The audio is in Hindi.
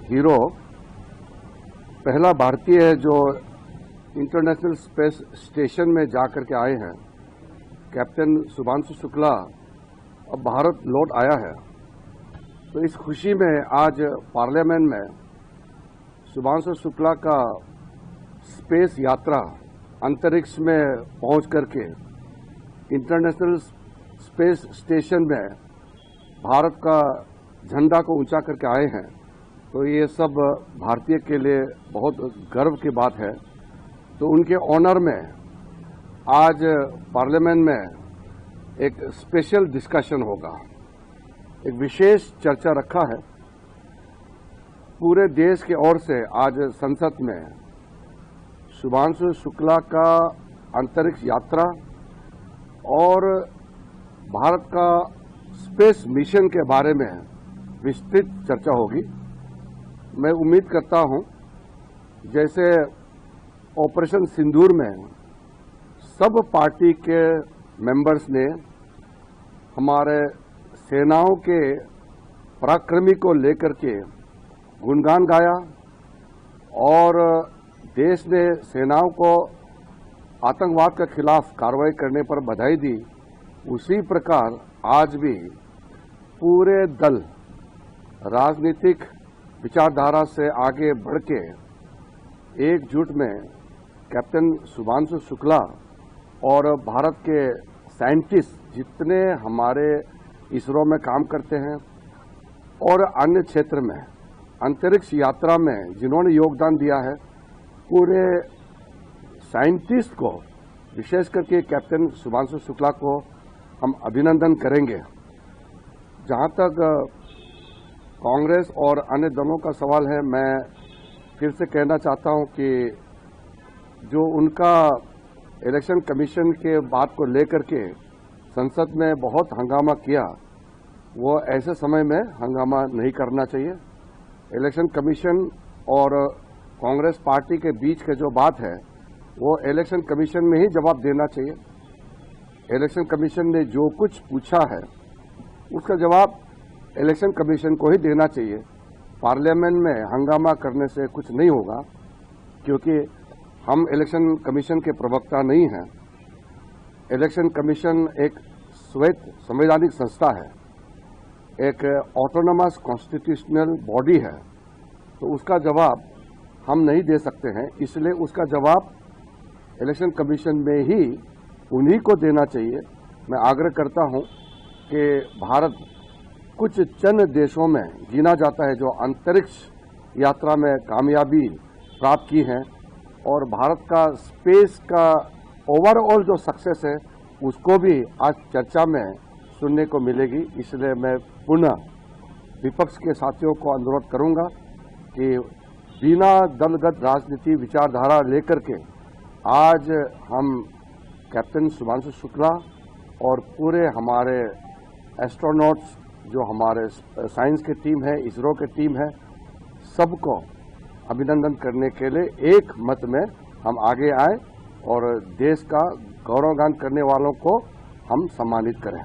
हीरो पहला भारतीय है जो इंटरनेशनल स्पेस स्टेशन में जाकर के आए हैं। कैप्टन शुभांशु शुक्ला अब भारत लौट आया है, तो इस खुशी में आज पार्लियामेंट में शुभांशु शुक्ला का स्पेस यात्रा अंतरिक्ष में पहुंच करके इंटरनेशनल स्पेस स्टेशन में भारत का झंडा को ऊंचा करके आए हैं। तो ये सब भारतीय के लिए बहुत गर्व की बात है। तो उनके ऑनर में आज पार्लियामेंट में एक स्पेशल डिस्कशन होगा, एक विशेष चर्चा रखा है। पूरे देश की ओर से आज संसद में शुभांशु शुक्ला का अंतरिक्ष यात्रा और भारत का स्पेस मिशन के बारे में विस्तृत चर्चा होगी। मैं उम्मीद करता हूं जैसे ऑपरेशन सिंदूर में सब पार्टी के मेंबर्स ने हमारे सेनाओं के पराक्रमी को लेकर के गुणगान गाया और देश ने सेनाओं को आतंकवाद के खिलाफ कार्रवाई करने पर बधाई दी, उसी प्रकार आज भी पूरे दल राजनीतिक विचारधारा से आगे बढ़ के एकजुट में कैप्टन शुभांशु शुक्ला और भारत के साइंटिस्ट जितने हमारे इसरो में काम करते हैं और अन्य क्षेत्र में अंतरिक्ष यात्रा में जिन्होंने योगदान दिया है, पूरे साइंटिस्ट को विशेष करके कैप्टन शुभांशु शुक्ला को हम अभिनंदन करेंगे। जहां तक कांग्रेस और अन्य दलों का सवाल है, मैं फिर से कहना चाहता हूं कि जो उनका इलेक्शन कमीशन के बात को लेकर के संसद में बहुत हंगामा किया, वो ऐसे समय में हंगामा नहीं करना चाहिए। इलेक्शन कमीशन और कांग्रेस पार्टी के बीच के जो बात है वो इलेक्शन कमीशन में ही जवाब देना चाहिए। इलेक्शन कमीशन ने जो कुछ पूछा है उसका जवाब इलेक्शन कमीशन को ही देना चाहिए। पार्लियामेंट में हंगामा करने से कुछ नहीं होगा, क्योंकि हम इलेक्शन कमीशन के प्रवक्ता नहीं हैं। इलेक्शन कमीशन एक श्वेत संवैधानिक संस्था है, एक ऑटोनोमस कॉन्स्टिट्यूशनल बॉडी है, तो उसका जवाब हम नहीं दे सकते हैं। इसलिए उसका जवाब इलेक्शन कमीशन में ही उन्हीं को देना चाहिए। मैं आग्रह करता हूं कि भारत कुछ चंद देशों में गिना जाता है जो अंतरिक्ष यात्रा में कामयाबी प्राप्त की है, और भारत का स्पेस का ओवरऑल जो सक्सेस है उसको भी आज चर्चा में सुनने को मिलेगी। इसलिए मैं पुनः विपक्ष के साथियों को अनुरोध करूंगा कि बिना दलगत राजनीति विचारधारा लेकर के आज हम कैप्टन शुभांशु शुक्ला और पूरे हमारे एस्ट्रोनॉट्स जो हमारे साइंस की टीम है, इसरो की टीम है, सबको अभिनंदन करने के लिए एक मत में हम आगे आए और देश का गौरवगान करने वालों को हम सम्मानित करें।